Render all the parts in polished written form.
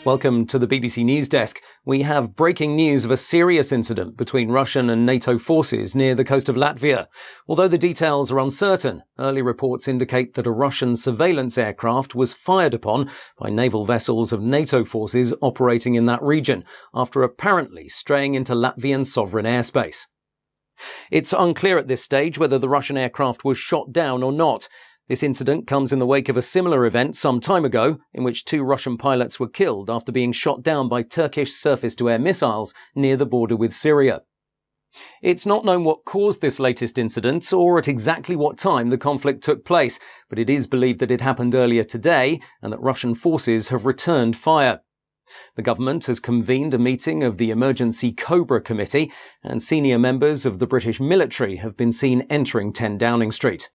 Welcome to the BBC News Desk. We have breaking news of a serious incident between Russian and NATO forces near the coast of Latvia. Although the details are uncertain, early reports indicate that a Russian surveillance aircraft was fired upon by naval vessels of NATO forces operating in that region, after apparently straying into Latvian sovereign airspace. It's unclear at this stage whether the Russian aircraft was shot down or not. This incident comes in the wake of a similar event some time ago, in which 2 Russian pilots were killed after being shot down by Turkish surface-to-air missiles near the border with Syria. It's not known what caused this latest incident or at exactly what time the conflict took place, but it is believed that it happened earlier today and that Russian forces have returned fire. The government has convened a meeting of the Emergency Cobra Committee, and senior members of the British military have been seen entering 10 Downing Street.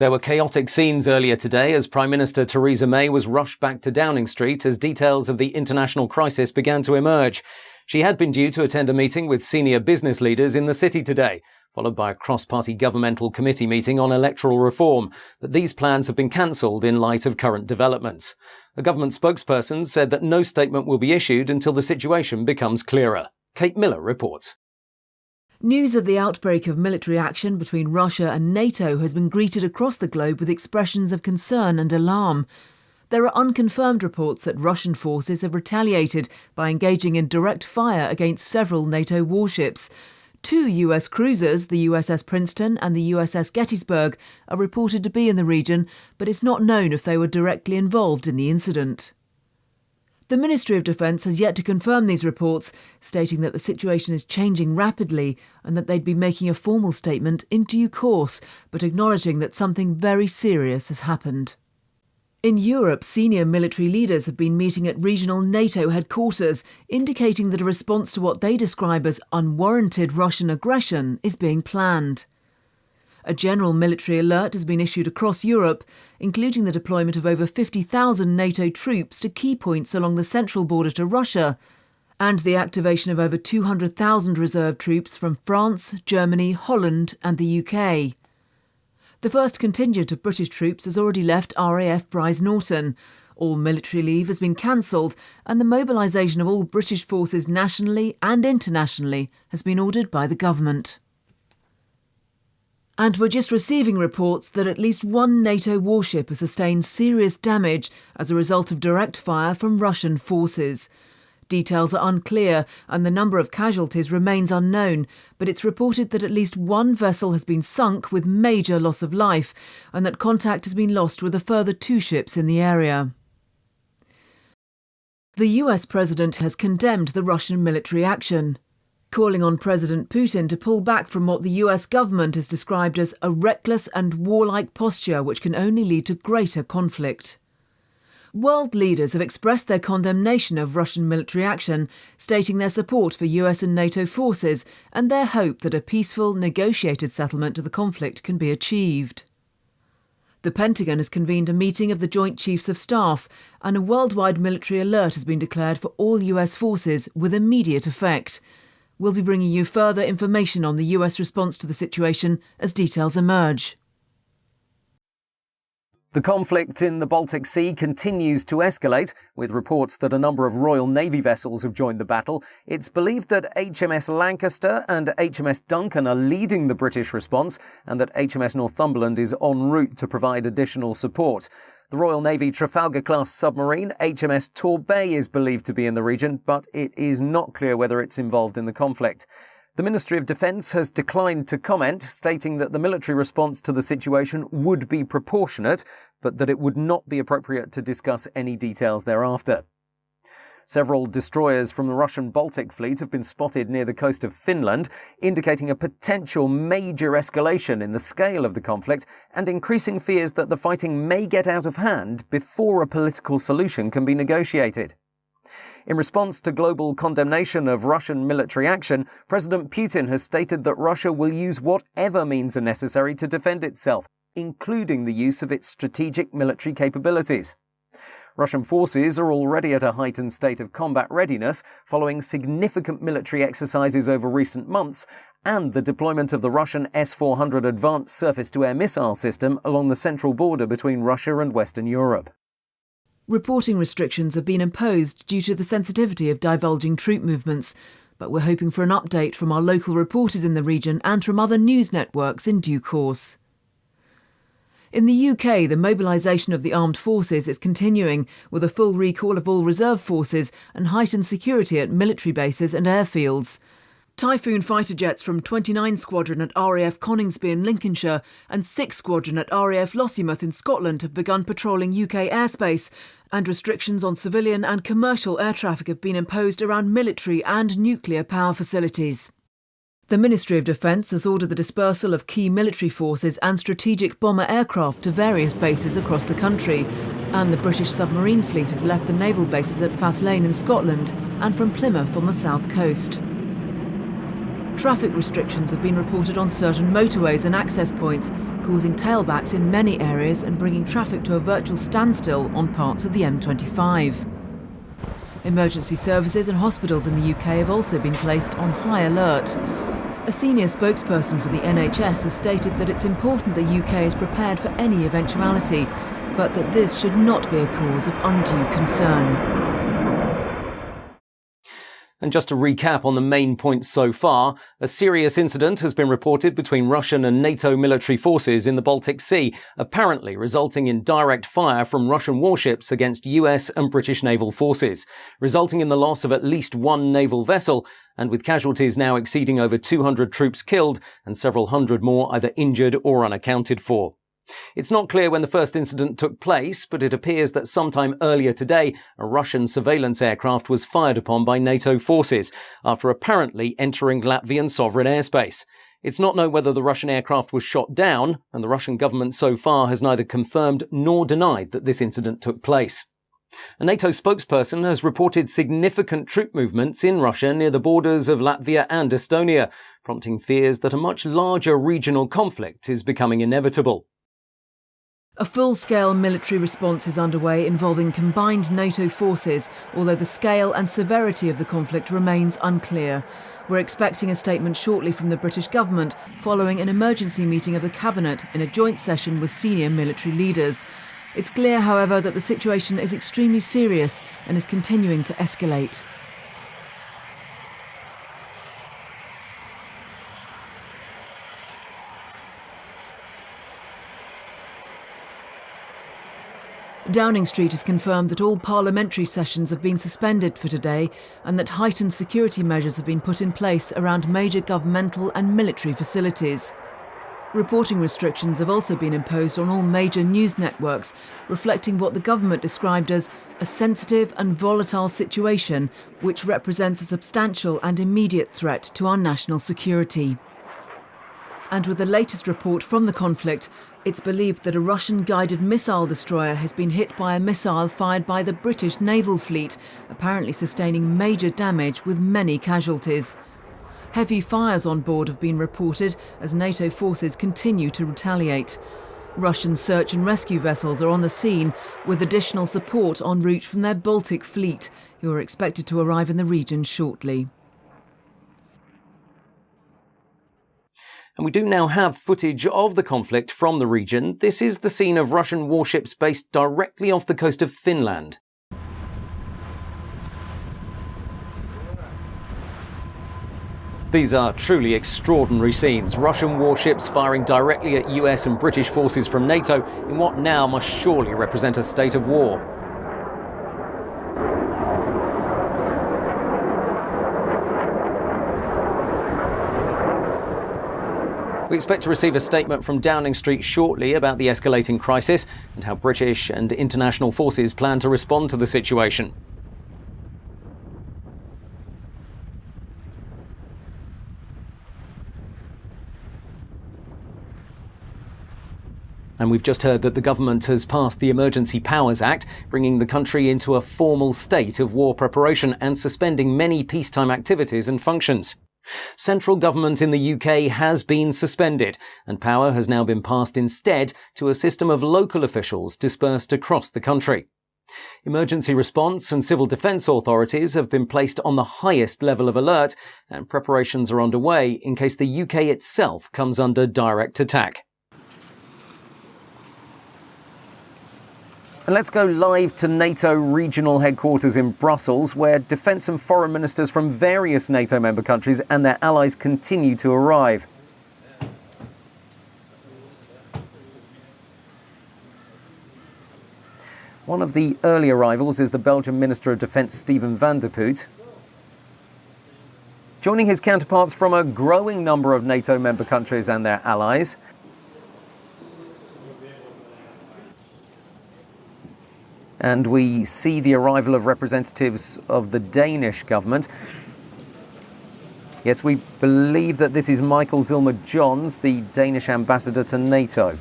There were chaotic scenes earlier today as Prime Minister Theresa May was rushed back to Downing Street as details of the international crisis began to emerge. She had been due to attend a meeting with senior business leaders in the city today, followed by a cross-party governmental committee meeting on electoral reform, but these plans have been cancelled in light of current developments. A government spokesperson said that no statement will be issued until the situation becomes clearer. Kate Miller reports. News of the outbreak of military action between Russia and NATO has been greeted across the globe with expressions of concern and alarm. There are unconfirmed reports that Russian forces have retaliated by engaging in direct fire against several NATO warships. 2 US cruisers, the USS Princeton and the USS Gettysburg, are reported to be in the region, but it's not known if they were directly involved in the incident. The Ministry of Defence has yet to confirm these reports, stating that the situation is changing rapidly and that they'd be making a formal statement in due course, but acknowledging that something very serious has happened. In Europe, senior military leaders have been meeting at regional NATO headquarters, indicating that a response to what they describe as unwarranted Russian aggression is being planned. A general military alert has been issued across Europe, including the deployment of over 50,000 NATO troops to key points along the central border to Russia, and the activation of over 200,000 reserve troops from France, Germany, Holland and the UK. The first contingent of British troops has already left RAF Brize Norton. All military leave has been cancelled, and the mobilisation of all British forces nationally and internationally has been ordered by the government. And we're just receiving reports that at least 1 NATO warship has sustained serious damage as a result of direct fire from Russian forces. Details are unclear and the number of casualties remains unknown, but it's reported that at least 1 vessel has been sunk with major loss of life and that contact has been lost with a further 2 ships in the area. The US president has condemned the Russian military action, calling on President Putin to pull back from what the US government has described as a reckless and warlike posture which can only lead to greater conflict. World leaders have expressed their condemnation of Russian military action, stating their support for US and NATO forces and their hope that a peaceful, negotiated settlement to the conflict can be achieved. The Pentagon has convened a meeting of the Joint Chiefs of Staff, and a worldwide military alert has been declared for all US forces with immediate effect. We'll be bringing you further information on the US response to the situation as details emerge. The conflict in the Baltic Sea continues to escalate, with reports that a number of Royal Navy vessels have joined the battle. It's believed that HMS Lancaster and HMS Duncan are leading the British response, and that HMS Northumberland is en route to provide additional support. The Royal Navy Trafalgar-class submarine HMS Torbay is believed to be in the region, but it is not clear whether it's involved in the conflict. The Ministry of Defence has declined to comment, stating that the military response to the situation would be proportionate, but that it would not be appropriate to discuss any details thereafter. Several destroyers from the Russian Baltic Fleet have been spotted near the coast of Finland, indicating a potential major escalation in the scale of the conflict and increasing fears that the fighting may get out of hand before a political solution can be negotiated. In response to global condemnation of Russian military action, President Putin has stated that Russia will use whatever means are necessary to defend itself, including the use of its strategic military capabilities. Russian forces are already at a heightened state of combat readiness following significant military exercises over recent months and the deployment of the Russian S-400 advanced surface-to-air missile system along the central border between Russia and Western Europe. Reporting restrictions have been imposed due to the sensitivity of divulging troop movements, but we're hoping for an update from our local reporters in the region and from other news networks in due course. In the UK, the mobilisation of the armed forces is continuing, with a full recall of all reserve forces and heightened security at military bases and airfields. Typhoon fighter jets from 29 Squadron at RAF Coningsby in Lincolnshire and 6 Squadron at RAF Lossiemouth in Scotland have begun patrolling UK airspace, and restrictions on civilian and commercial air traffic have been imposed around military and nuclear power facilities. The Ministry of Defence has ordered the dispersal of key military forces and strategic bomber aircraft to various bases across the country, and the British submarine fleet has left the naval bases at Faslane in Scotland and from Plymouth on the south coast. Traffic restrictions have been reported on certain motorways and access points, causing tailbacks in many areas and bringing traffic to a virtual standstill on parts of the M25. Emergency services and hospitals in the UK have also been placed on high alert. A senior spokesperson for the NHS has stated that it's important the UK is prepared for any eventuality, but that this should not be a cause of undue concern. And just to recap on the main points so far, a serious incident has been reported between Russian and NATO military forces in the Baltic Sea, apparently resulting in direct fire from Russian warships against US and British naval forces, resulting in the loss of at least one naval vessel, and with casualties now exceeding over 200 troops killed and several hundred more either injured or unaccounted for. It's not clear when the first incident took place, but it appears that sometime earlier today, a Russian surveillance aircraft was fired upon by NATO forces after apparently entering Latvian sovereign airspace. It's not known whether the Russian aircraft was shot down, and the Russian government so far has neither confirmed nor denied that this incident took place. A NATO spokesperson has reported significant troop movements in Russia near the borders of Latvia and Estonia, prompting fears that a much larger regional conflict is becoming inevitable. A full-scale military response is underway involving combined NATO forces, although the scale and severity of the conflict remains unclear. We're expecting a statement shortly from the British government following an emergency meeting of the Cabinet in a joint session with senior military leaders. It's clear, however, that the situation is extremely serious and is continuing to escalate. Downing Street has confirmed that all parliamentary sessions have been suspended for today and that heightened security measures have been put in place around major governmental and military facilities. Reporting restrictions have also been imposed on all major news networks, reflecting what the government described as a sensitive and volatile situation which represents a substantial and immediate threat to our national security. And with the latest report from the conflict, it's believed that a Russian-guided missile destroyer has been hit by a missile fired by the British naval fleet, apparently sustaining major damage with many casualties. Heavy fires on board have been reported as NATO forces continue to retaliate. Russian search and rescue vessels are on the scene, with additional support en route from their Baltic fleet, who are expected to arrive in the region shortly. And we do now have footage of the conflict from the region. This is the scene of Russian warships based directly off the coast of Finland. These are truly extraordinary scenes. Russian warships firing directly at US and British forces from NATO in what now must surely represent a state of war. We expect to receive a statement from Downing Street shortly about the escalating crisis and how British and international forces plan to respond to the situation. And we've just heard that the government has passed the Emergency Powers Act, bringing the country into a formal state of war preparation and suspending many peacetime activities and functions. Central government in the UK has been suspended, and power has now been passed instead to a system of local officials dispersed across the country. Emergency response and civil defence authorities have been placed on the highest level of alert, and preparations are underway in case the UK itself comes under direct attack. And let's go live to NATO regional headquarters in Brussels, where defence and foreign ministers from various NATO member countries and their allies continue to arrive. One of the early arrivals is the Belgian Minister of Defence, Steven van der Puut, joining his counterparts from a growing number of NATO member countries and their allies. And we see the arrival of representatives of the Danish government. Yes, we believe that this is Michael Zilmer-Johns, the Danish ambassador to NATO.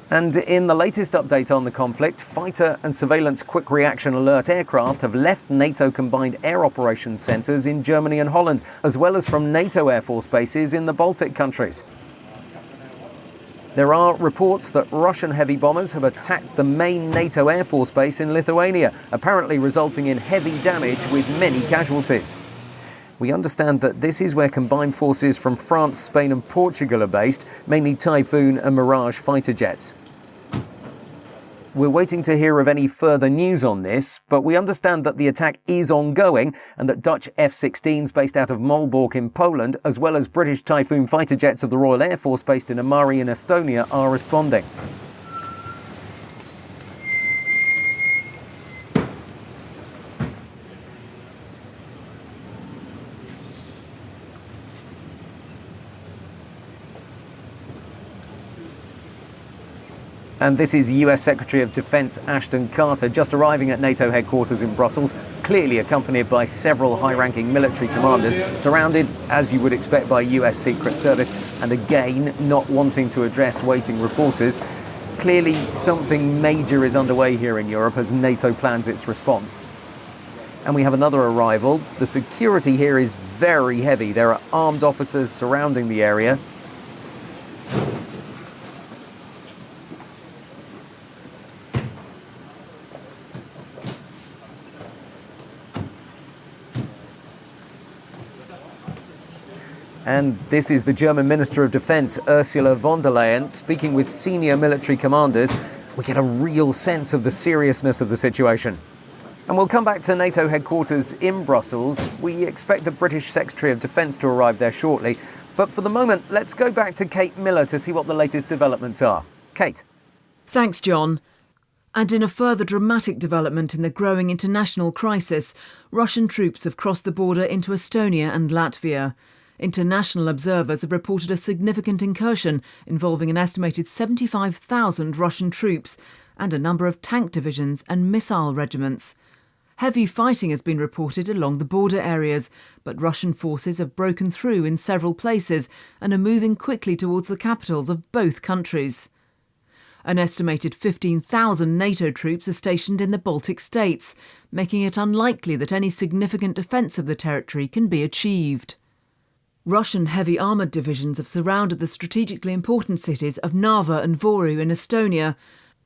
And in the latest update on the conflict, fighter and surveillance quick reaction alert aircraft have left NATO combined air operations centres in Germany and Holland, as well as from NATO air force bases in the Baltic countries. There are reports that Russian heavy bombers have attacked the main NATO Air Force base in Lithuania, apparently resulting in heavy damage with many casualties. We understand that this is where combined forces from France, Spain and Portugal are based, mainly Typhoon and Mirage fighter jets. We're waiting to hear of any further news on this, but we understand that the attack is ongoing and that Dutch F-16s based out of Malbork in Poland, as well as British Typhoon fighter jets of the Royal Air Force based in Amari in Estonia, are responding. And this is US Secretary of Defense Ashton Carter just arriving at NATO headquarters in Brussels, clearly accompanied by several high-ranking military commanders, surrounded, as you would expect, by US Secret Service, and again, not wanting to address waiting reporters. Clearly, something major is underway here in Europe as NATO plans its response. And we have another arrival. The security here is very heavy. There are armed officers surrounding the area. And this is the German Minister of Defence, Ursula von der Leyen, speaking with senior military commanders. We get a real sense of the seriousness of the situation. And we'll come back to NATO headquarters in Brussels. We expect the British Secretary of Defence to arrive there shortly. But for the moment, let's go back to Kate Miller to see what the latest developments are. Kate. Thanks, John. And in a further dramatic development in the growing international crisis, Russian troops have crossed the border into Estonia and Latvia. International observers have reported a significant incursion involving an estimated 75,000 Russian troops and a number of tank divisions and missile regiments. Heavy fighting has been reported along the border areas, but Russian forces have broken through in several places and are moving quickly towards the capitals of both countries. An estimated 15,000 NATO troops are stationed in the Baltic states, making it unlikely that any significant defence of the territory can be achieved. Russian heavy armoured divisions have surrounded the strategically important cities of Narva and Voru in Estonia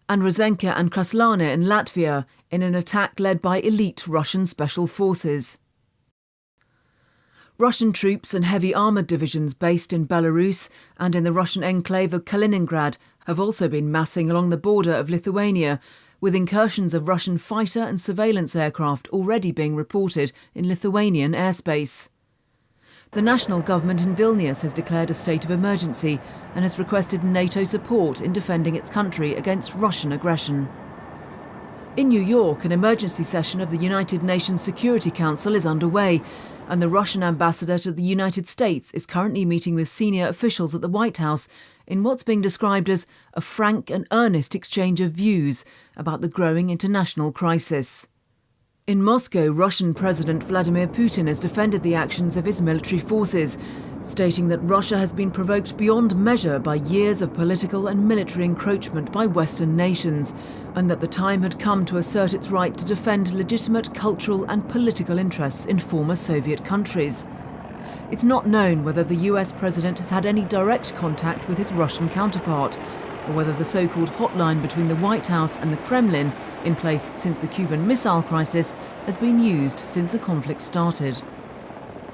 and Rozenka and Kraslane in Latvia in an attack led by elite Russian special forces. Russian troops and heavy armoured divisions based in Belarus and in the Russian enclave of Kaliningrad have also been massing along the border of Lithuania, with incursions of Russian fighter and surveillance aircraft already being reported in Lithuanian airspace. The national government in Vilnius has declared a state of emergency and has requested NATO support in defending its country against Russian aggression. In New York, an emergency session of the United Nations Security Council is underway, and the Russian ambassador to the United States is currently meeting with senior officials at the White House in what's being described as a frank and earnest exchange of views about the growing international crisis. In Moscow, Russian President Vladimir Putin has defended the actions of his military forces, stating that Russia has been provoked beyond measure by years of political and military encroachment by Western nations, and that the time had come to assert its right to defend legitimate cultural and political interests in former Soviet countries. It's not known whether the US president has had any direct contact with his Russian counterpart, or whether the so-called hotline between the White House and the Kremlin, in place since the Cuban Missile Crisis, has been used since the conflict started.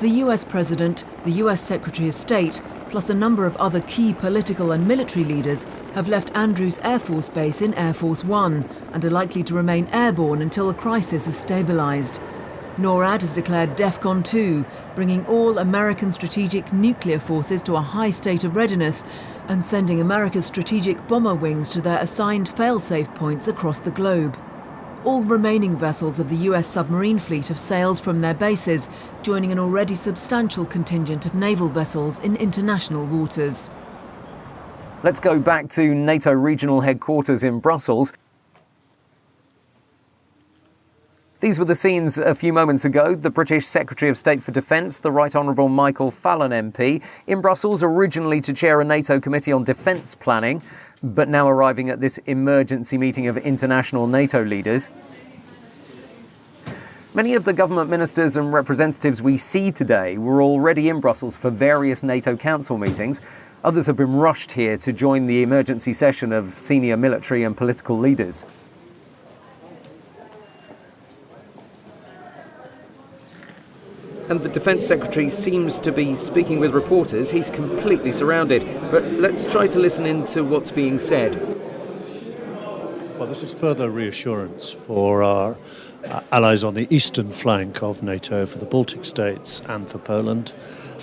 The US President, the US Secretary of State, plus a number of other key political and military leaders, have left Andrews Air Force Base in Air Force One and are likely to remain airborne until the crisis is stabilised. NORAD has declared DEFCON 2, bringing all American strategic nuclear forces to a high state of readiness and sending America's strategic bomber wings to their assigned fail-safe points across the globe. All remaining vessels of the US submarine fleet have sailed from their bases, joining an already substantial contingent of naval vessels in international waters. Let's go back to NATO regional headquarters in Brussels. These were the scenes a few moments ago. The British Secretary of State for Defence, the Right Honourable Michael Fallon MP, in Brussels originally to chair a NATO committee on defence planning, but now arriving at this emergency meeting of international NATO leaders. Many of the government ministers and representatives we see today were already in Brussels for various NATO Council meetings. Others have been rushed here to join the emergency session of senior military and political leaders. And the Defence Secretary seems to be speaking with reporters. He's completely surrounded. But let's try to listen in to what's being said. Well, this is further reassurance for our allies on the eastern flank of NATO, for the Baltic states and for Poland.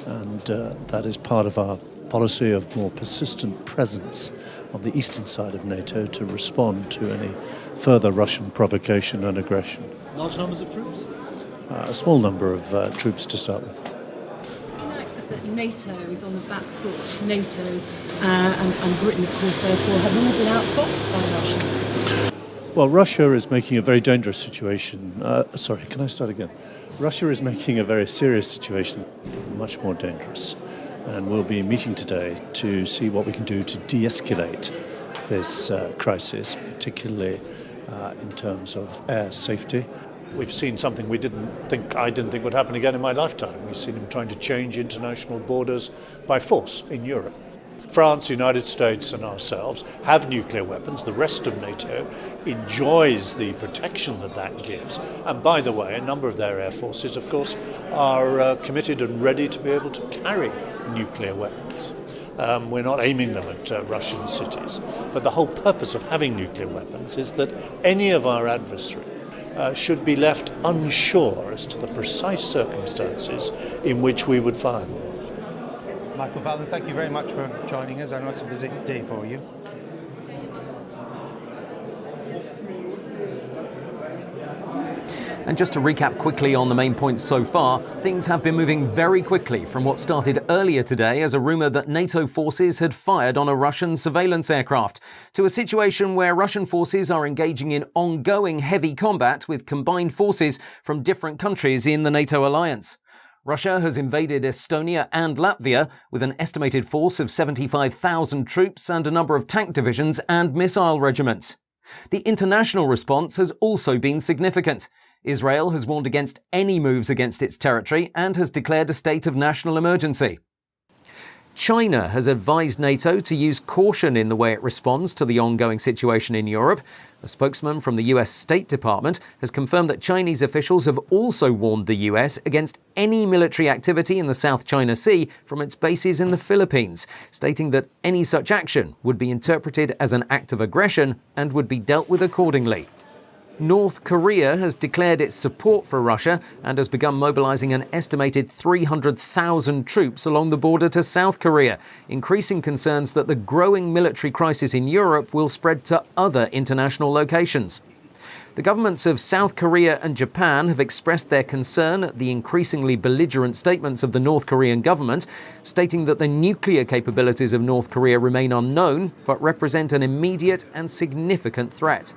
And that is part of our policy of more persistent presence on the eastern side of NATO to respond to any further Russian provocation and aggression. Large numbers of troops? A small number of troops to start with. Can I accept that NATO is on the back foot? NATO and Britain, of course, therefore, have all been outfoxed by Russians? Well, Russia is making a very dangerous situation. Russia is making a very serious situation much more dangerous. And we'll be meeting today to see what we can do to de-escalate this crisis, particularly in terms of air safety. We've seen something I didn't think would happen again in my lifetime. We've seen him trying to change international borders by force in Europe. France, the United States and ourselves have nuclear weapons. The rest of NATO enjoys the protection that gives. And by the way, a number of their air forces, of course, are committed and ready to be able to carry nuclear weapons. We're not aiming them at Russian cities. But the whole purpose of having nuclear weapons is that any of our adversaries should be left unsure as to the precise circumstances in which we would fire them. Michael Fallon, thank you very much for joining us. I know it's a busy day for you. And just to recap quickly on the main points so far, things have been moving very quickly from what started earlier today as a rumour that NATO forces had fired on a Russian surveillance aircraft, to a situation where Russian forces are engaging in ongoing heavy combat with combined forces from different countries in the NATO alliance. Russia has invaded Estonia and Latvia with an estimated force of 75,000 troops and a number of tank divisions and missile regiments. The international response has also been significant. Israel has warned against any moves against its territory and has declared a state of national emergency. China has advised NATO to use caution in the way it responds to the ongoing situation in Europe. A spokesman from the US State Department has confirmed that Chinese officials have also warned the US against any military activity in the South China Sea from its bases in the Philippines, stating that any such action would be interpreted as an act of aggression and would be dealt with accordingly. North Korea has declared its support for Russia and has begun mobilizing an estimated 300,000 troops along the border to South Korea, increasing concerns that the growing military crisis in Europe will spread to other international locations. The governments of South Korea and Japan have expressed their concern at the increasingly belligerent statements of the North Korean government, stating that the nuclear capabilities of North Korea remain unknown but represent an immediate and significant threat.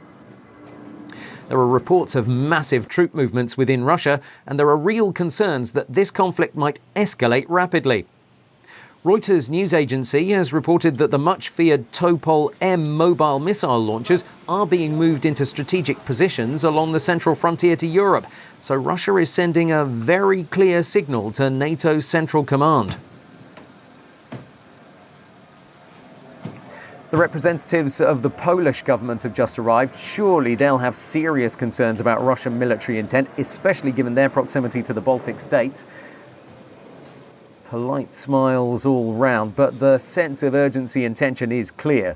There are reports of massive troop movements within Russia, and there are real concerns that this conflict might escalate rapidly. Reuters news agency has reported that the much-feared Topol-M mobile missile launchers are being moved into strategic positions along the central frontier to Europe, so Russia is sending a very clear signal to NATO's Central Command. The representatives of the Polish government have just arrived. Surely they'll have serious concerns about Russian military intent, especially given their proximity to the Baltic states. Polite smiles all round, but the sense of urgency and tension is clear.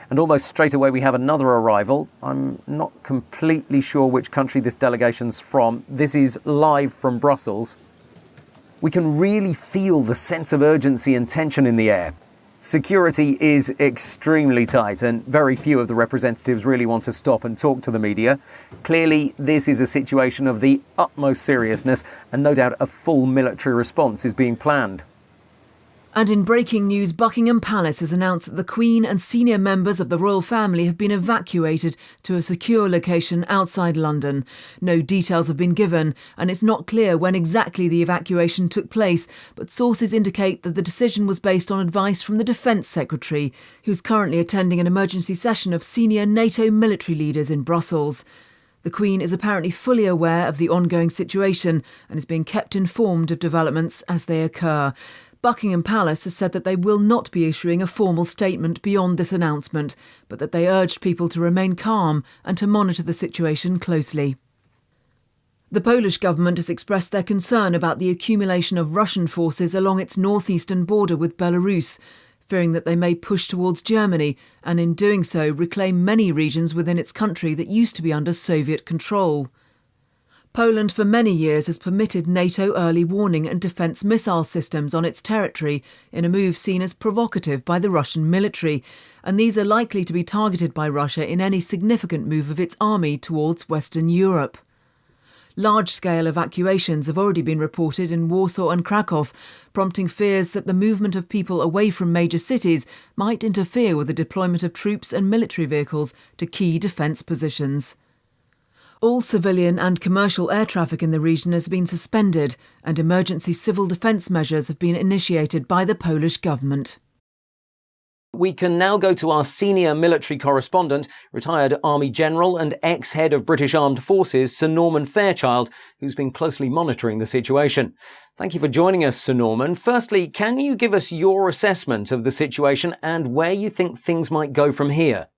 And almost straight away we have another arrival. I'm not completely sure which country this delegation's from. This is live from Brussels. We can really feel the sense of urgency and tension in the air. Security is extremely tight and very few of the representatives really want to stop and talk to the media. Clearly, this is a situation of the utmost seriousness and no doubt a full military response is being planned. And in breaking news, Buckingham Palace has announced that the Queen and senior members of the royal family have been evacuated to a secure location outside London. No details have been given, and it's not clear when exactly the evacuation took place, but sources indicate that the decision was based on advice from the Defence Secretary, who's currently attending an emergency session of senior NATO military leaders in Brussels. The Queen is apparently fully aware of the ongoing situation and is being kept informed of developments as they occur. Buckingham Palace has said that they will not be issuing a formal statement beyond this announcement, but that they urged people to remain calm and to monitor the situation closely. The Polish government has expressed their concern about the accumulation of Russian forces along its northeastern border with Belarus, fearing that they may push towards Germany and in doing so reclaim many regions within its country that used to be under Soviet control. Poland for many years has permitted NATO early warning and defence missile systems on its territory in a move seen as provocative by the Russian military, and these are likely to be targeted by Russia in any significant move of its army towards Western Europe. Large-scale evacuations have already been reported in Warsaw and Krakow, prompting fears that the movement of people away from major cities might interfere with the deployment of troops and military vehicles to key defence positions. All civilian and commercial air traffic in the region has been suspended, and emergency civil defence measures have been initiated by the Polish government. We can now go to our senior military correspondent, retired Army General and ex-head of British Armed Forces, Sir Norman Fairchild, who's been closely monitoring the situation. Thank you for joining us, Sir Norman. Firstly, can you give us your assessment of the situation and where you think things might go from here?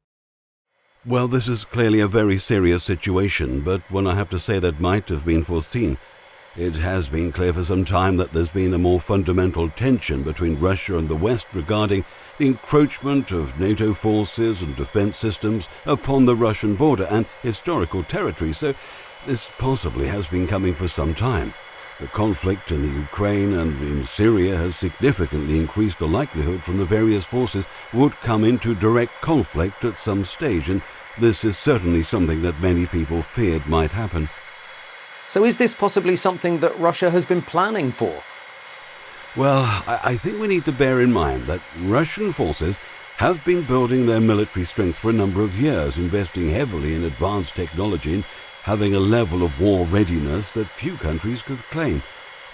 Well, this is clearly a very serious situation, but one I have to say that might have been foreseen. It has been clear for some time that there's been a more fundamental tension between Russia and the West regarding the encroachment of NATO forces and defense systems upon the Russian border and historical territory, so this possibly has been coming for some time. The conflict in the Ukraine and in Syria has significantly increased the likelihood from the various forces would come into direct conflict at some stage, and this is certainly something that many people feared might happen. So is this possibly something that Russia has been planning for? Well, I think we need to bear in mind that Russian forces have been building their military strength for a number of years, investing heavily in advanced technology and having a level of war readiness that few countries could claim.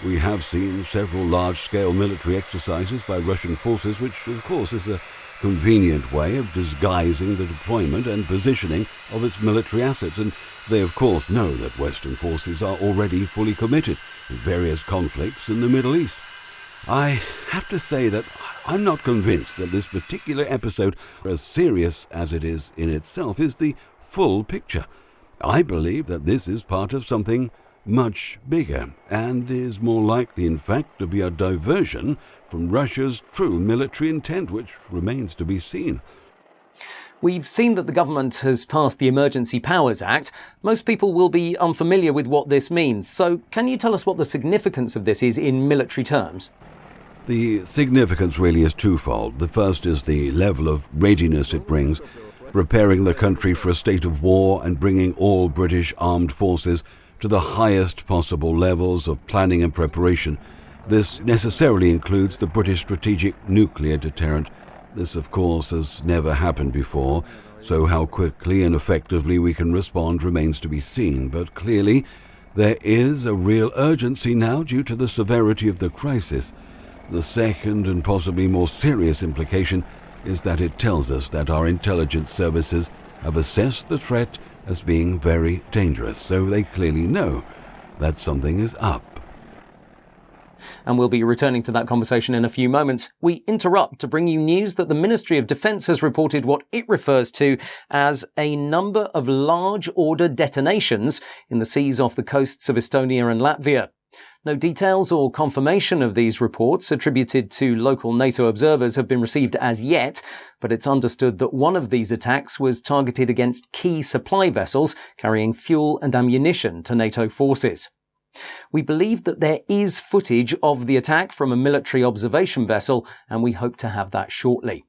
We have seen several large-scale military exercises by Russian forces, which of course is a convenient way of disguising the deployment and positioning of its military assets, and they of course know that Western forces are already fully committed in various conflicts in the Middle East. I have to say that I'm not convinced that this particular episode, as serious as it is in itself, is the full picture. I believe that this is part of something much bigger and is more likely, in fact, to be a diversion from Russia's true military intent, which remains to be seen. We've seen that the government has passed the Emergency Powers Act. Most people will be unfamiliar with what this means, so can you tell us what the significance of this is in military terms? The significance really is twofold. The first is the level of readiness it brings, preparing the country for a state of war and bringing all British armed forces to the highest possible levels of planning and preparation. This necessarily includes the British strategic nuclear deterrent. This, of course, has never happened before, so how quickly and effectively we can respond remains to be seen. But clearly, there is a real urgency now due to the severity of the crisis. The second and possibly more serious implication is that it tells us that our intelligence services have assessed the threat as being very dangerous, so they clearly know that something is up. And we'll be returning to that conversation in a few moments. We interrupt to bring you news that the Ministry of Defence has reported what it refers to as a number of large order detonations in the seas off the coasts of Estonia and Latvia. No details or confirmation of these reports attributed to local NATO observers have been received as yet, but it's understood that one of these attacks was targeted against key supply vessels carrying fuel and ammunition to NATO forces. We believe that there is footage of the attack from a military observation vessel, and we hope to have that shortly.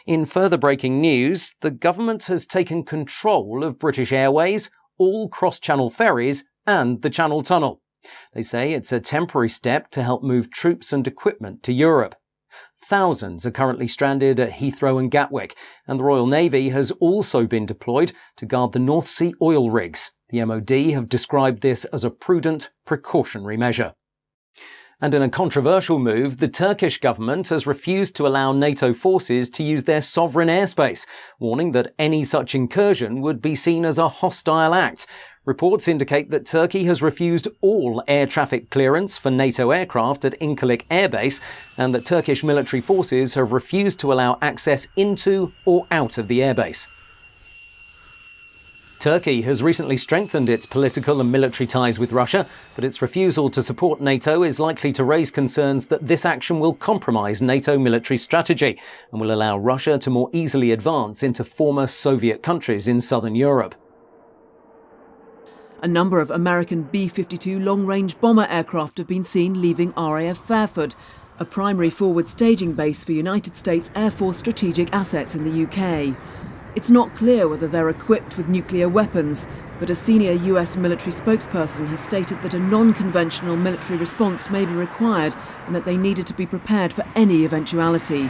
In further breaking news, the government has taken control of British Airways, all cross-channel ferries and the Channel Tunnel. They say it's a temporary step to help move troops and equipment to Europe. Thousands are currently stranded at Heathrow and Gatwick, and the Royal Navy has also been deployed to guard the North Sea oil rigs. The MOD have described this as a prudent, precautionary measure. And in a controversial move, the Turkish government has refused to allow NATO forces to use their sovereign airspace, warning that any such incursion would be seen as a hostile act. Reports indicate that Turkey has refused all air traffic clearance for NATO aircraft at Incirlik Air Base, and that Turkish military forces have refused to allow access into or out of the airbase. Turkey has recently strengthened its political and military ties with Russia, but its refusal to support NATO is likely to raise concerns that this action will compromise NATO military strategy and will allow Russia to more easily advance into former Soviet countries in southern Europe. A number of American B-52 long-range bomber aircraft have been seen leaving RAF Fairford, a primary forward staging base for United States Air Force strategic assets in the UK. It's not clear whether they're equipped with nuclear weapons, but a senior US military spokesperson has stated that a non-conventional military response may be required and that they needed to be prepared for any eventuality.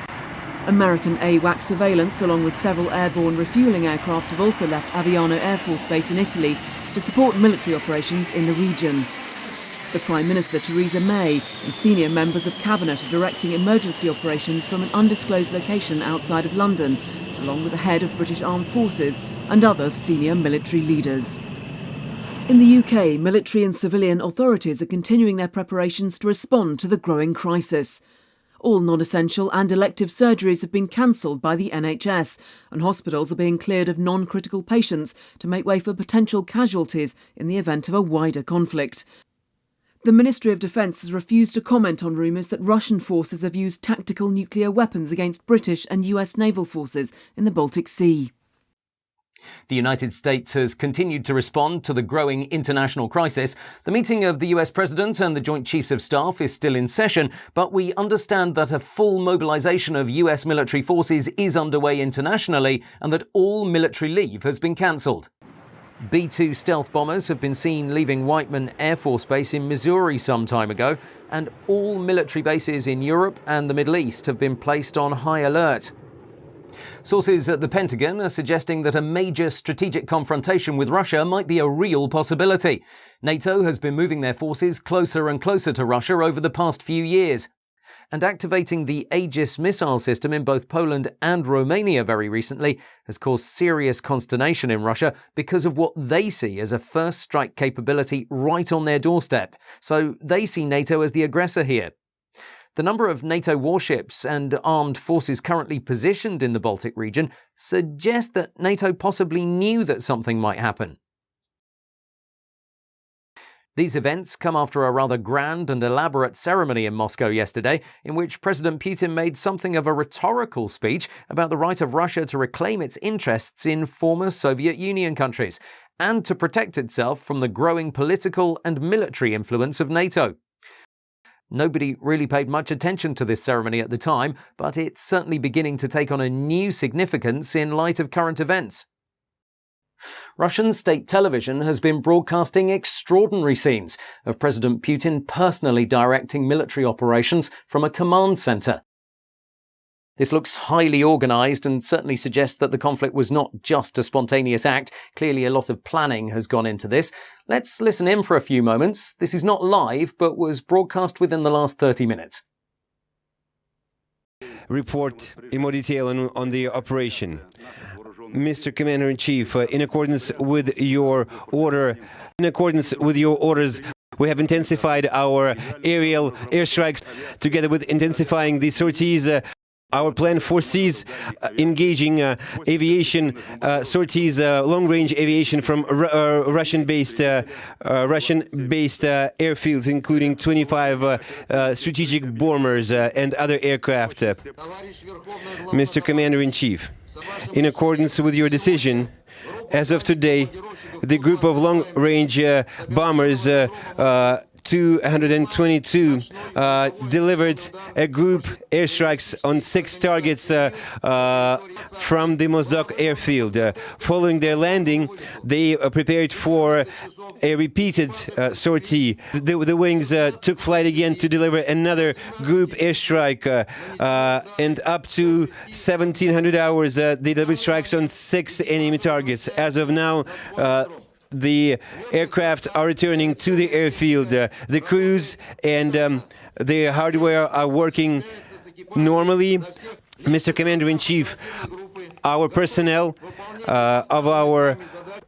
American AWACS surveillance, along with several airborne refuelling aircraft, have also left Aviano Air Force Base in Italy to support military operations in the region. The Prime Minister Theresa May and senior members of Cabinet are directing emergency operations from an undisclosed location outside of London, along with the head of British Armed Forces and other senior military leaders. In the UK, military and civilian authorities are continuing their preparations to respond to the growing crisis. All non-essential and elective surgeries have been cancelled by the NHS, and hospitals are being cleared of non-critical patients to make way for potential casualties in the event of a wider conflict. The Ministry of Defence has refused to comment on rumours that Russian forces have used tactical nuclear weapons against British and US naval forces in the Baltic Sea. The United States has continued to respond to the growing international crisis. The meeting of the US President and the Joint Chiefs of Staff is still in session, but we understand that a full mobilisation of US military forces is underway internationally and that all military leave has been cancelled. B-2 stealth bombers have been seen leaving Whiteman Air Force Base in Missouri some time ago, and all military bases in Europe and the Middle East have been placed on high alert. Sources at the Pentagon are suggesting that a major strategic confrontation with Russia might be a real possibility. NATO has been moving their forces closer and closer to Russia over the past few years. And activating the Aegis missile system in both Poland and Romania very recently has caused serious consternation in Russia because of what they see as a first strike capability right on their doorstep. So they see NATO as the aggressor here. The number of NATO warships and armed forces currently positioned in the Baltic region suggest that NATO possibly knew that something might happen. These events come after a rather grand and elaborate ceremony in Moscow yesterday, in which President Putin made something of a rhetorical speech about the right of Russia to reclaim its interests in former Soviet Union countries, and to protect itself from the growing political and military influence of NATO. Nobody really paid much attention to this ceremony at the time, but it's certainly beginning to take on a new significance in light of current events. Russian state television has been broadcasting extraordinary scenes of President Putin personally directing military operations from a command centre. This looks highly organised and certainly suggests that the conflict was not just a spontaneous act. Clearly a lot of planning has gone into this. Let's listen in for a few moments. This is not live, but was broadcast within the last 30 minutes. Report in more detail on the operation. Mr. Commander-in-Chief, in accordance with your orders, we have intensified our aerial airstrikes together with intensifying the sorties Our plan foresees engaging aviation sorties, long-range aviation from Russian-based airfields, including 25 strategic bombers and other aircraft. Mr. Commander-in-Chief, in accordance with your decision, as of today, the group of long-range bombers 222 delivered a group airstrikes on 6 targets from the Mozdok airfield. Following their landing, they prepared for a repeated sortie. The wings took flight again to deliver another group airstrike, and up to 1700 hours they delivered strikes on 6 enemy targets. As of now, the aircraft are returning to the airfield. The crews and the hardware are working normally. Mr. Commander-in-Chief, our personnel of our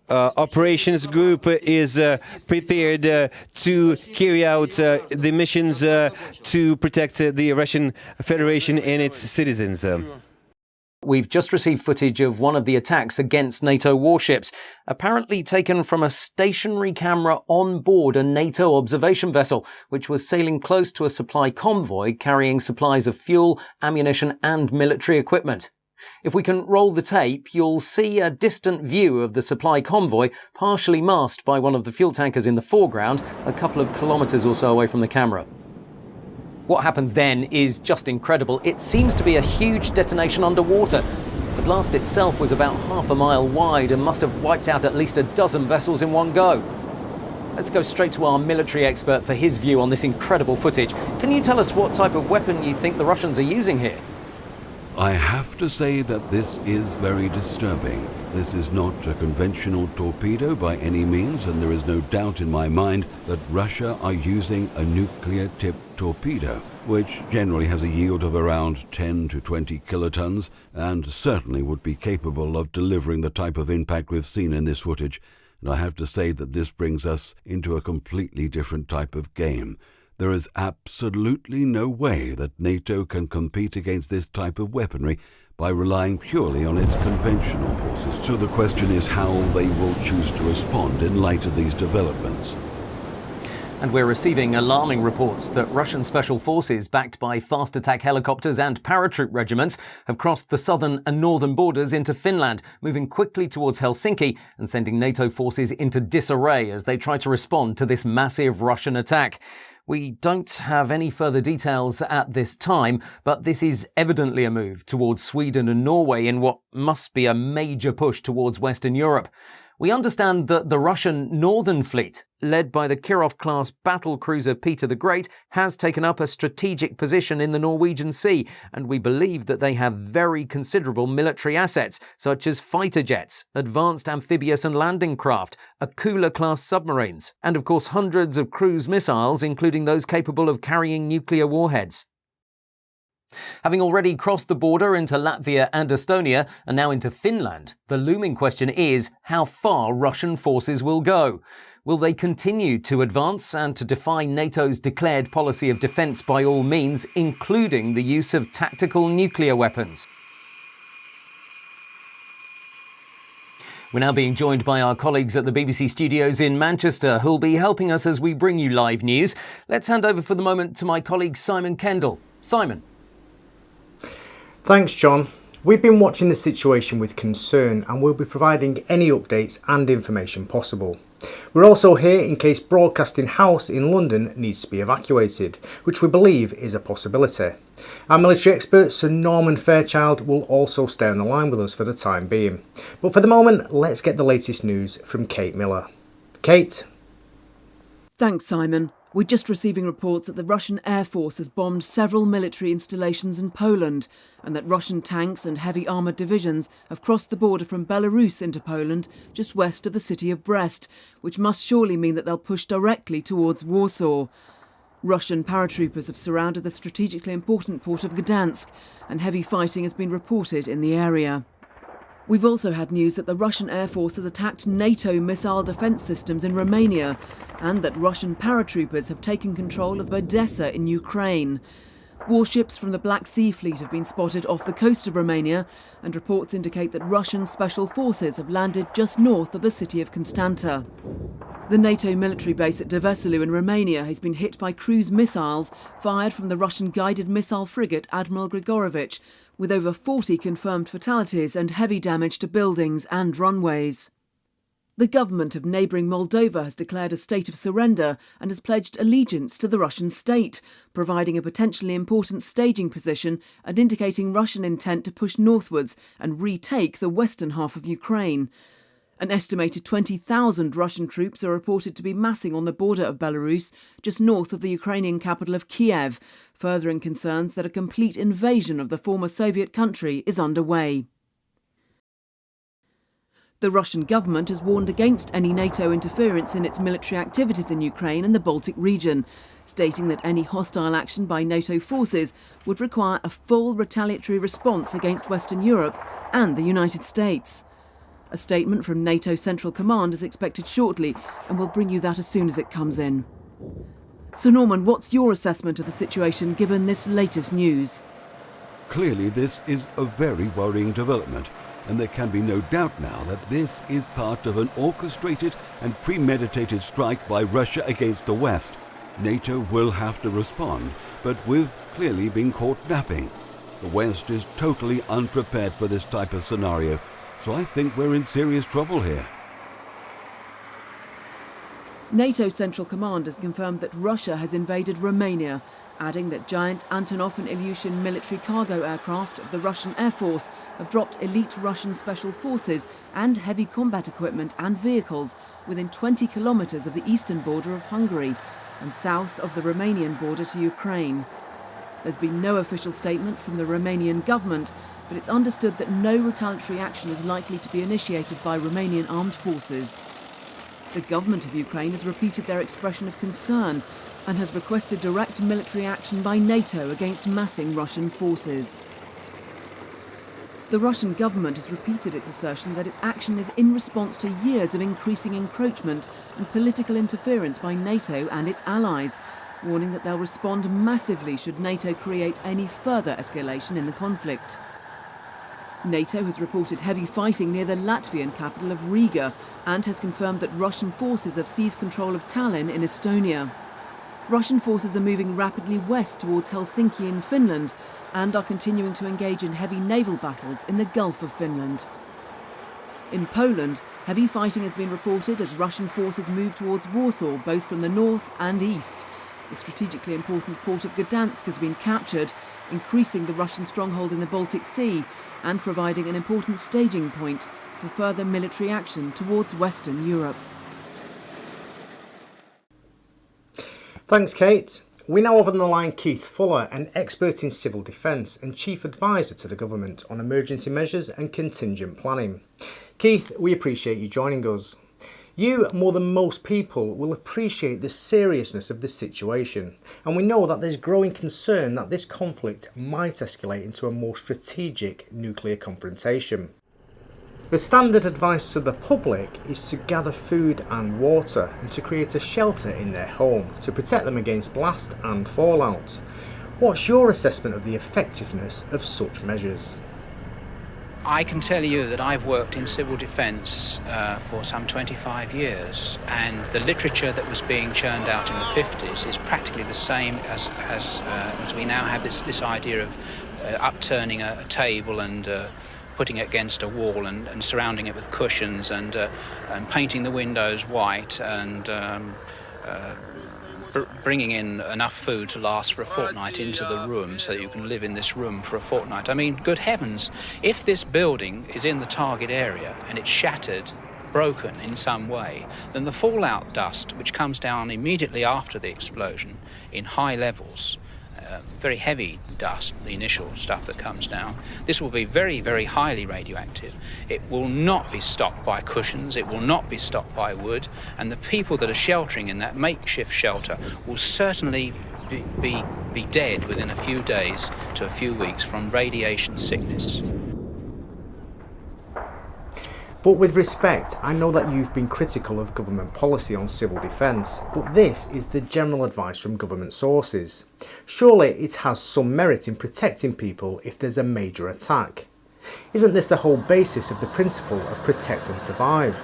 operations group is prepared to carry out the missions to protect the Russian Federation and its citizens. We've just received footage of one of the attacks against NATO warships, apparently taken from a stationary camera on board a NATO observation vessel, which was sailing close to a supply convoy carrying supplies of fuel, ammunition and military equipment. If we can roll the tape, you'll see a distant view of the supply convoy, partially masked by one of the fuel tankers in the foreground, a couple of kilometres or so away from the camera. What happens then is just incredible. It seems to be a huge detonation underwater. The blast itself was about half a mile wide and must have wiped out at least a dozen vessels in one go. Let's go straight to our military expert for his view on this incredible footage. Can you tell us what type of weapon you think the Russians are using here? I have to say that this is very disturbing. This is not a conventional torpedo by any means, and there is no doubt in my mind that Russia are using a nuclear-tipped torpedo, which generally has a yield of around 10 to 20 kilotons, and certainly would be capable of delivering the type of impact we've seen in this footage. And I have to say that this brings us into a completely different type of game. There is absolutely no way that NATO can compete against this type of weaponry by relying purely on its conventional forces. So the question is how they will choose to respond in light of these developments. And we're receiving alarming reports that Russian special forces, backed by fast attack helicopters and paratroop regiments, have crossed the southern and northern borders into Finland, moving quickly towards Helsinki and sending NATO forces into disarray as they try to respond to this massive Russian attack. We don't have any further details at this time, but this is evidently a move towards Sweden and Norway in what must be a major push towards Western Europe. We understand that the Russian Northern Fleet, led by the Kirov-class battlecruiser Peter the Great, has taken up a strategic position in the Norwegian Sea, and we believe that they have very considerable military assets, such as fighter jets, advanced amphibious and landing craft, Akula-class submarines, and of course hundreds of cruise missiles, including those capable of carrying nuclear warheads. Having already crossed the border into Latvia and Estonia, and now into Finland, the looming question is how far Russian forces will go. Will they continue to advance and to defy NATO's declared policy of defence by all means, including the use of tactical nuclear weapons? We're now being joined by our colleagues at the BBC studios in Manchester, who'll be helping us as we bring you live news. Let's hand over for the moment to my colleague Simon Kendall. Simon. Thanks, John. We've been watching the situation with concern and will be providing any updates and information possible. We're also here in case Broadcasting House in London needs to be evacuated, which we believe is a possibility. Our military expert Sir Norman Fairchild will also stay on the line with us for the time being. But for the moment, let's get the latest news from Kate Miller. Kate? Thanks, Simon. We're just receiving reports that the Russian Air Force has bombed several military installations in Poland and that Russian tanks and heavy armoured divisions have crossed the border from Belarus into Poland just west of the city of Brest, which must surely mean that they'll push directly towards Warsaw. Russian paratroopers have surrounded the strategically important port of Gdansk and heavy fighting has been reported in the area. We've also had news that the Russian Air Force has attacked NATO missile defence systems in Romania and that Russian paratroopers have taken control of Odessa in Ukraine. Warships from the Black Sea Fleet have been spotted off the coast of Romania, and reports indicate that Russian special forces have landed just north of the city of Constanta. The NATO military base at Deveselu in Romania has been hit by cruise missiles fired from the Russian guided missile frigate Admiral Grigorovich, with over 40 confirmed fatalities and heavy damage to buildings and runways. The government of neighbouring Moldova has declared a state of surrender and has pledged allegiance to the Russian state, providing a potentially important staging position and indicating Russian intent to push northwards and retake the western half of Ukraine. An estimated 20,000 Russian troops are reported to be massing on the border of Belarus, just north of the Ukrainian capital of Kiev, furthering concerns that a complete invasion of the former Soviet country is underway. The Russian government has warned against any NATO interference in its military activities in Ukraine and the Baltic region, stating that any hostile action by NATO forces would require a full retaliatory response against Western Europe and the United States. A statement from NATO Central Command is expected shortly, and we'll bring you that as soon as it comes in. So Norman, what's your assessment of the situation given this latest news? Clearly this is a very worrying development, and there can be no doubt now that this is part of an orchestrated and premeditated strike by Russia against the West. NATO will have to respond, but we've clearly been caught napping. The West is totally unprepared for this type of scenario, so I think we're in serious trouble here. NATO Central Command has confirmed that Russia has invaded Romania, adding that giant Antonov and Ilyushin military cargo aircraft of the Russian Air Force have dropped elite Russian special forces and heavy combat equipment and vehicles within 20 kilometres of the eastern border of Hungary and south of the Romanian border to Ukraine. There's been no official statement from the Romanian government, but it's understood that no retaliatory action is likely to be initiated by Romanian armed forces. The government of Ukraine has repeated their expression of concern and has requested direct military action by NATO against massing Russian forces. The Russian government has repeated its assertion that its action is in response to years of increasing encroachment and political interference by NATO and its allies, warning that they'll respond massively should NATO create any further escalation in the conflict. NATO has reported heavy fighting near the Latvian capital of Riga and has confirmed that Russian forces have seized control of Tallinn in Estonia. Russian forces are moving rapidly west towards Helsinki in Finland and are continuing to engage in heavy naval battles in the Gulf of Finland. In Poland, heavy fighting has been reported as Russian forces move towards Warsaw, both from the north and east. The strategically important port of Gdansk has been captured, increasing the Russian stronghold in the Baltic Sea and providing an important staging point for further military action towards Western Europe. Thanks, Kate. We now have on the line Keith Fuller, an expert in civil defence and chief advisor to the government on emergency measures and contingent planning. Keith, we appreciate you joining us. You, more than most people, will appreciate the seriousness of this situation, and we know that there's growing concern that this conflict might escalate into a more strategic nuclear confrontation. The standard advice to the public is to gather food and water and to create a shelter in their home to protect them against blast and fallout. What's your assessment of the effectiveness of such measures? I can tell you that I've worked in civil defence for some 25 years, and the literature that was being churned out in the 50s is practically the same as we now have this idea of upturning a table and putting it against a wall and surrounding it with cushions and painting the windows white and bringing in enough food to last for a fortnight into the room so that you can live in this room for a fortnight. I mean, good heavens, if this building is in the target area and it's shattered, broken in some way, then the fallout dust, which comes down immediately after the explosion in high levels, very heavy dust, the initial stuff that comes down, this will be very, very highly radioactive. It will not be stopped by cushions, it will not be stopped by wood, and the people that are sheltering in that makeshift shelter will certainly be dead within a few days to a few weeks from radiation sickness. But with respect, I know that you've been critical of government policy on civil defence, but this is the general advice from government sources. Surely it has some merit in protecting people if there's a major attack. Isn't this the whole basis of the principle of protect and survive?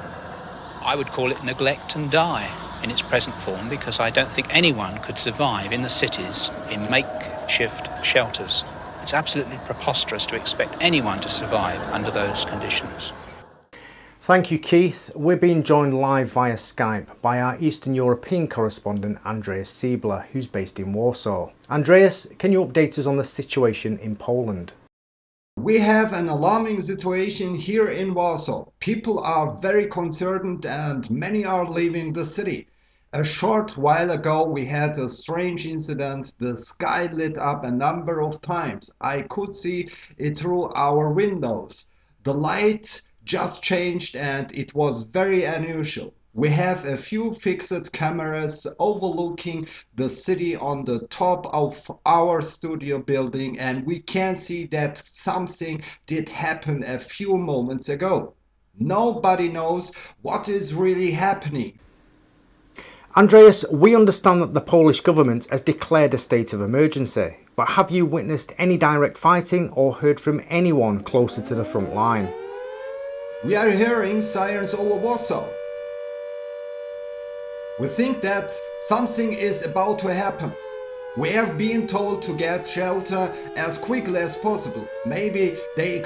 I would call it neglect and die in its present form, because I don't think anyone could survive in the cities in makeshift shelters. It's absolutely preposterous to expect anyone to survive under those conditions. Thank you, Keith. We're being joined live via Skype by our Eastern European correspondent Andreas Siebler, who's based in Warsaw. Andreas, can you update us on the situation in Poland? We have an alarming situation here in Warsaw. People are very concerned and many are leaving the city. A short while ago we had a strange incident. The sky lit up a number of times. I could see it through our windows. The light just changed and it was very unusual. We have a few fixed cameras overlooking the city on the top of our studio building, and we can see that something did happen a few moments ago. Nobody knows what is really happening. Andreas, we understand that the Polish government has declared a state of emergency, but have you witnessed any direct fighting or heard from anyone closer to the front line? We are hearing sirens over Warsaw. We think that something is about to happen. We have been told to get shelter as quickly as possible. Maybe they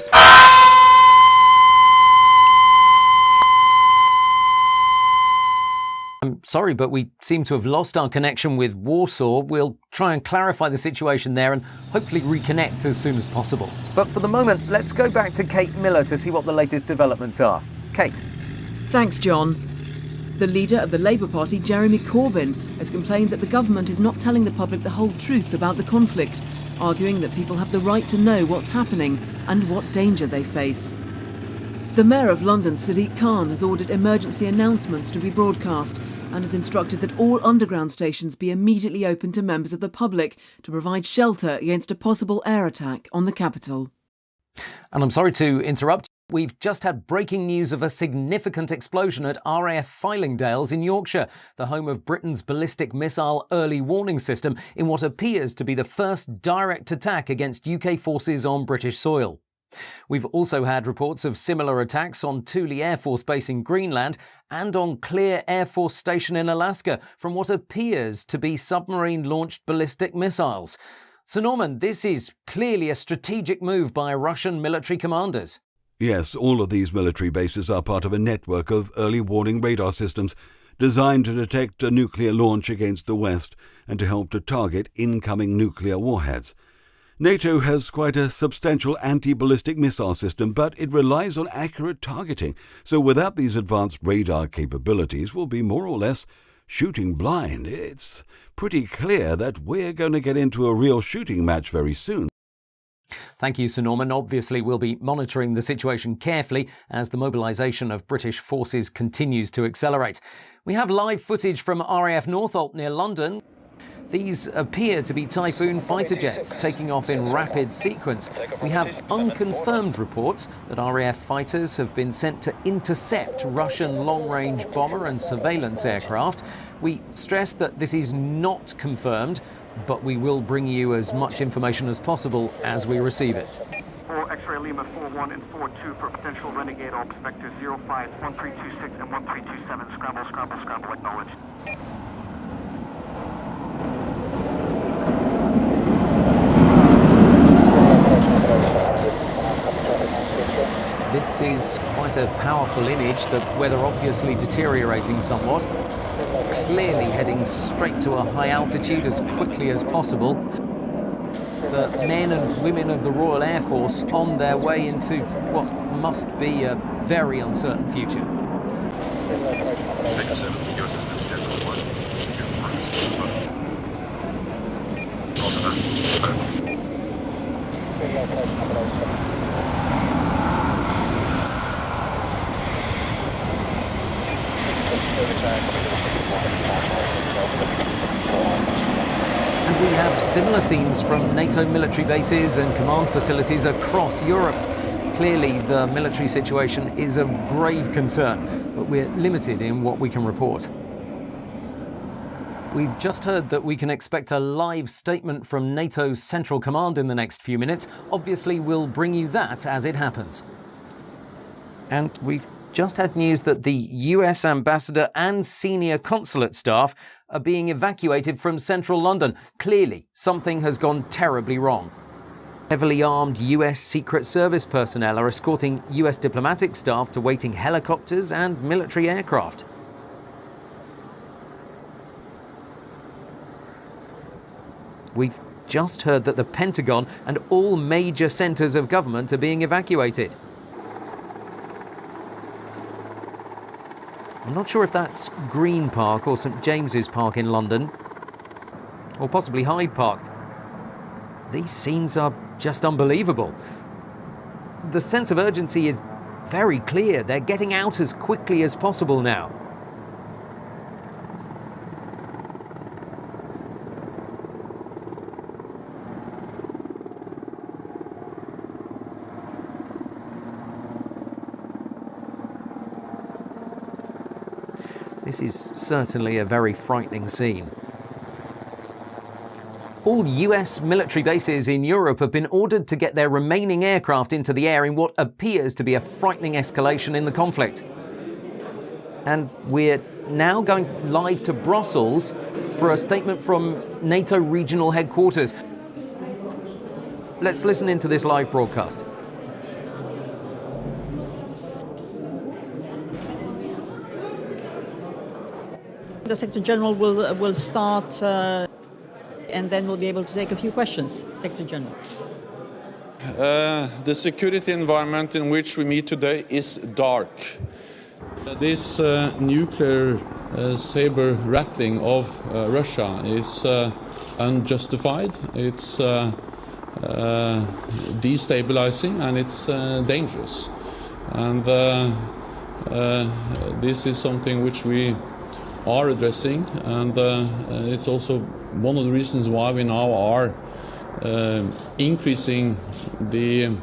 I'm sorry, but we seem to have lost our connection with Warsaw. We'll try and clarify the situation there and hopefully reconnect as soon as possible. But for the moment, let's go back to Kate Miller to see what the latest developments are. Kate. Thanks, John. The leader of the Labour Party, Jeremy Corbyn, has complained that the government is not telling the public the whole truth about the conflict, arguing that people have the right to know what's happening and what danger they face. The Mayor of London, Sadiq Khan, has ordered emergency announcements to be broadcast and has instructed that all underground stations be immediately open to members of the public to provide shelter against a possible air attack on the capital. And I'm sorry to interrupt. We've just had breaking news of a significant explosion at RAF Fylingdales in Yorkshire, the home of Britain's ballistic missile early warning system, in what appears to be the first direct attack against UK forces on British soil. We've also had reports of similar attacks on Thule Air Force Base in Greenland and on Clear Air Force Station in Alaska from what appears to be submarine-launched ballistic missiles. Sir Norman, this is clearly a strategic move by Russian military commanders. Yes, all of these military bases are part of a network of early warning radar systems designed to detect a nuclear launch against the West and to help to target incoming nuclear warheads. NATO has quite a substantial anti-ballistic missile system, but it relies on accurate targeting. So without these advanced radar capabilities, we'll be more or less shooting blind. It's pretty clear that we're going to get into a real shooting match very soon. Thank you, Sir Norman. Obviously, we'll be monitoring the situation carefully as the mobilisation of British forces continues to accelerate. We have live footage from RAF Northolt near London. These appear to be Typhoon fighter jets taking off in rapid sequence. We have unconfirmed reports that RAF fighters have been sent to intercept Russian long-range bomber and surveillance aircraft. We stress that this is not confirmed, but we will bring you as much information as possible as we receive it. For X-ray Lima 41 and 42 for potential renegade ops vector 05, 1326 and 1327. Scramble, scramble, scramble, acknowledge. This is quite a powerful image, the weather obviously deteriorating somewhat. Clearly heading straight to a high altitude as quickly as possible. The men and women of the Royal Air Force on their way into what must be a very uncertain future. Tango 7, USS moved to DEFCON 1. Secure the perimeter. Over. Roger that. Over. And we have similar scenes from NATO military bases and command facilities across Europe. Clearly, the military situation is of grave concern, but we're limited in what we can report. We've just heard that we can expect a live statement from NATO's Central Command in the next few minutes. Obviously, we'll bring you that as it happens. And we've just had news that the US ambassador and senior consulate staff are being evacuated from central London. Clearly, something has gone terribly wrong. Heavily armed US Secret Service personnel are escorting US diplomatic staff to waiting helicopters and military aircraft. We've just heard that the Pentagon and all major centres of government are being evacuated. I'm not sure if that's Green Park or St James's Park in London, or possibly Hyde Park. These scenes are just unbelievable. The sense of urgency is very clear. They're getting out as quickly as possible now. This is certainly a very frightening scene. All US military bases in Europe have been ordered to get their remaining aircraft into the air in what appears to be a frightening escalation in the conflict. And we're now going live to Brussels for a statement from NATO regional headquarters. Let's listen into this live broadcast. The Secretary General will start and then we'll be able to take a few questions. Secretary General. The security environment in which we meet today is dark. This nuclear saber rattling of Russia is unjustified, it's destabilizing, and it's dangerous. And this is something which we are addressing, and it's also one of the reasons why we now are increasing the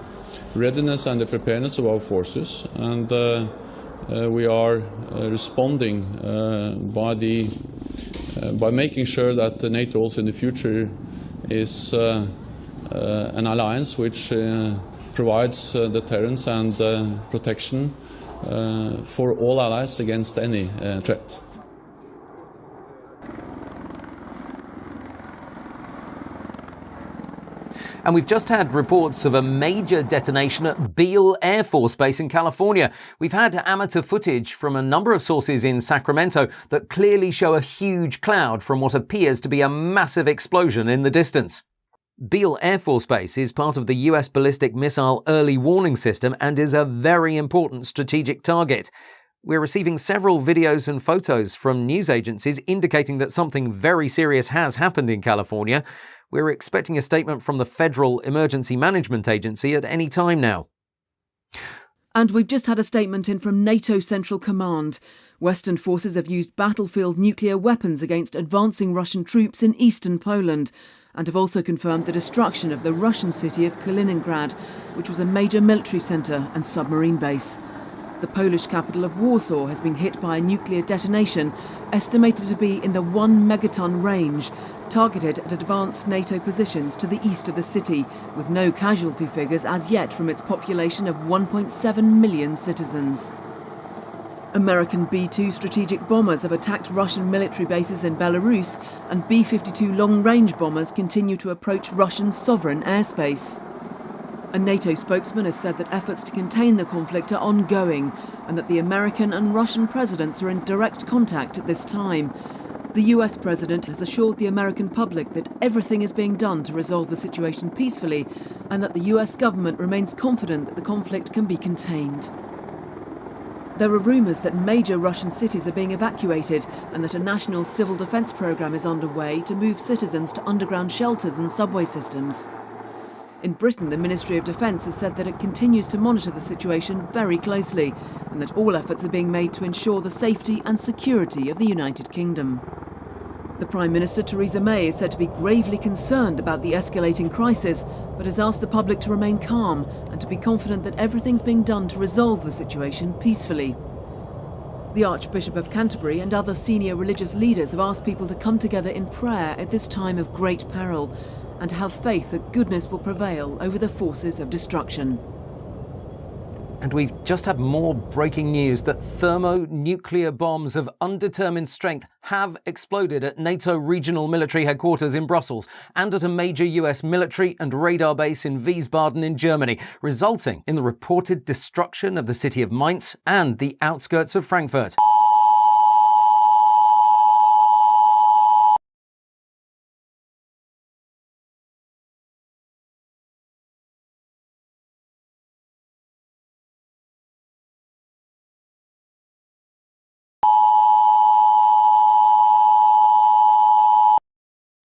readiness and the preparedness of our forces, and we are responding by making sure that NATO also in the future is an alliance which provides deterrence and protection for all allies against any threat. And we've just had reports of a major detonation at Beale Air Force Base in California. We've had amateur footage from a number of sources in Sacramento that clearly show a huge cloud from what appears to be a massive explosion in the distance. Beale Air Force Base is part of the US Ballistic Missile Early Warning System and is a very important strategic target. We're receiving several videos and photos from news agencies indicating that something very serious has happened in California. We're expecting a statement from the Federal Emergency Management Agency at any time now. And we've just had a statement in from NATO Central Command. Western forces have used battlefield nuclear weapons against advancing Russian troops in eastern Poland, and have also confirmed the destruction of the Russian city of Kaliningrad, which was a major military centre and submarine base. The Polish capital of Warsaw has been hit by a nuclear detonation, estimated to be in the 1 megaton range, targeted at advanced NATO positions to the east of the city, with no casualty figures as yet from its population of 1.7 million citizens. American B-2 strategic bombers have attacked Russian military bases in Belarus, and B-52 long-range bombers continue to approach Russian sovereign airspace. A NATO spokesman has said that efforts to contain the conflict are ongoing, and that the American and Russian presidents are in direct contact at this time. The US president has assured the American public that everything is being done to resolve the situation peacefully, and that the US government remains confident that the conflict can be contained. There are rumours that major Russian cities are being evacuated, and that a national civil defence programme is underway to move citizens to underground shelters and subway systems. In Britain, the Ministry of Defence has said that it continues to monitor the situation very closely, and that all efforts are being made to ensure the safety and security of the United Kingdom. The Prime Minister, Theresa May, is said to be gravely concerned about the escalating crisis, but has asked the public to remain calm and to be confident that everything's being done to resolve the situation peacefully. The Archbishop of Canterbury and other senior religious leaders have asked people to come together in prayer at this time of great peril and to have faith that goodness will prevail over the forces of destruction. And we've just had more breaking news that thermonuclear bombs of undetermined strength have exploded at NATO regional military headquarters in Brussels and at a major US military and radar base in Wiesbaden in Germany, resulting in the reported destruction of the city of Mainz and the outskirts of Frankfurt.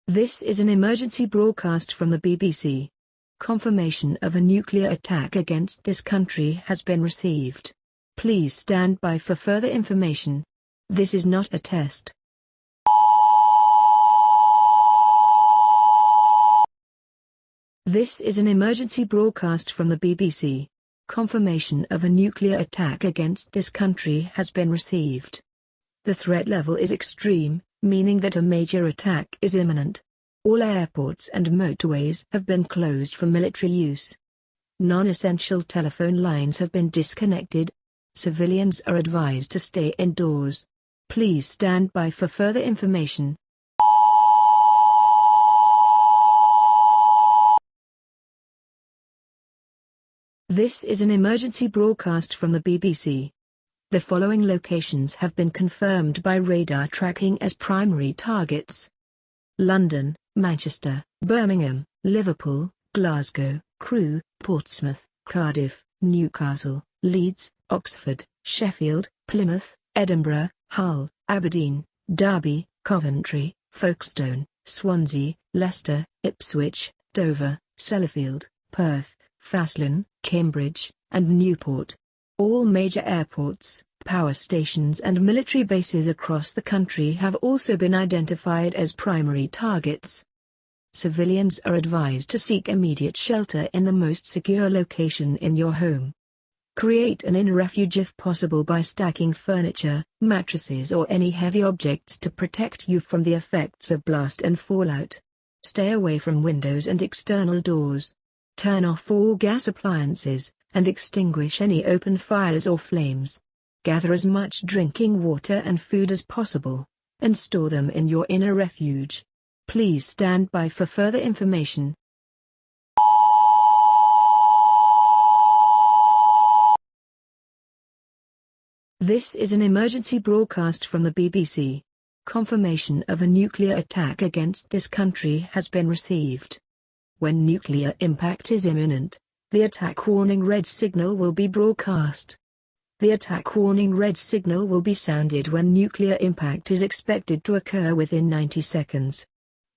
This is an emergency broadcast from the BBC. Confirmation of a nuclear attack against this country has been received. Please stand by for further information. This is not a test. This is an emergency broadcast from the BBC. Confirmation of a nuclear attack against this country has been received. The threat level is extreme, meaning that a major attack is imminent. All airports and motorways have been closed for military use. Non-essential telephone lines have been disconnected. Civilians are advised to stay indoors. Please stand by for further information. This is an emergency broadcast from the BBC. The following locations have been confirmed by radar tracking as primary targets: London, Manchester, Birmingham, Liverpool, Glasgow, Crewe, Portsmouth, Cardiff, Newcastle, Leeds, Oxford, Sheffield, Plymouth, Edinburgh, Hull, Aberdeen, Derby, Coventry, Folkestone, Swansea, Leicester, Ipswich, Dover, Sellafield, Perth, Faslane, Cambridge, and Newport. All major airports, power stations and military bases across the country have also been identified as primary targets. Civilians are advised to seek immediate shelter in the most secure location in your home. Create an inner refuge if possible by stacking furniture, mattresses or any heavy objects to protect you from the effects of blast and fallout. Stay away from windows and external doors. Turn off all gas appliances, and extinguish any open fires or flames. Gather as much drinking water and food as possible, and store them in your inner refuge. Please stand by for further information. This is an emergency broadcast from the BBC. Confirmation of a nuclear attack against this country has been received. When nuclear impact is imminent, the attack warning red signal will be broadcast. The attack warning red signal will be sounded when nuclear impact is expected to occur within 90 seconds.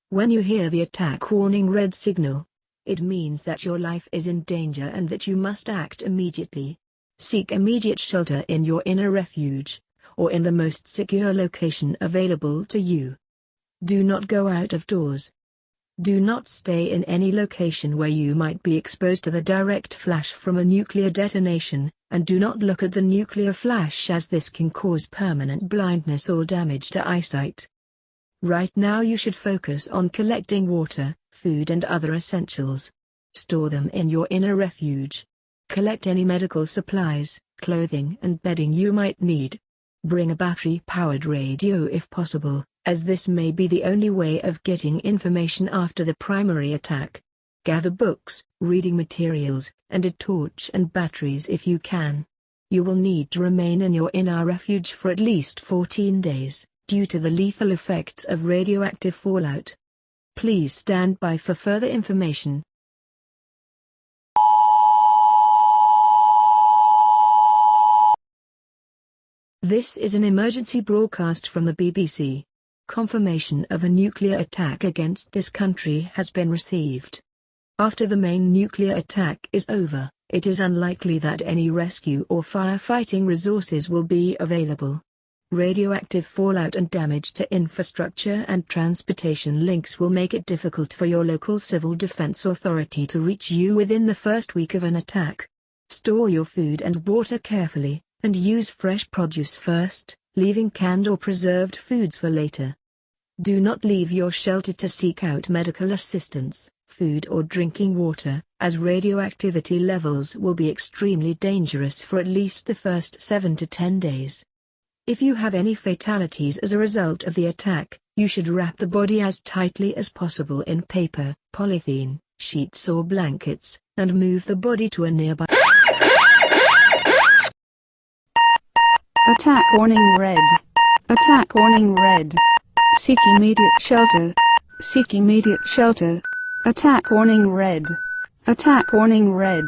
When you hear the attack warning red signal, it means that your life is in danger and that you must act immediately. Seek immediate shelter in your inner refuge, or in the most secure location available to you. Do not go out of doors. Do not stay in any location where you might be exposed to the direct flash from a nuclear detonation, and do not look at the nuclear flash as this can cause permanent blindness or damage to eyesight. Right now you should focus on collecting water, food and other essentials. Store them in your inner refuge. Collect any medical supplies, clothing and bedding you might need. Bring a battery-powered radio if possible, as this may be the only way of getting information after the primary attack. Gather books, reading materials, and a torch and batteries if you can. You will need to remain in your inner refuge for at least 14 days, due to the lethal effects of radioactive fallout. Please stand by for further information. This is an emergency broadcast from the BBC. Confirmation of a nuclear attack against this country has been received. After the main nuclear attack is over, it is unlikely that any rescue or firefighting resources will be available. Radioactive fallout and damage to infrastructure and transportation links will make it difficult for your local civil defense authority to reach you within the first week of an attack. Store your food and water carefully, and use fresh produce first, leaving canned or preserved foods for later. Do not leave your shelter to seek out medical assistance, food or drinking water, as radioactivity levels will be extremely dangerous for at least the first 7 to 10 days. If you have any fatalities as a result of the attack, you should wrap the body as tightly as possible in paper, polythene, sheets or blankets, and move the body to a nearby. Attack warning red. Attack warning red. Seek immediate shelter. Seek immediate shelter. Attack warning red. Attack warning red.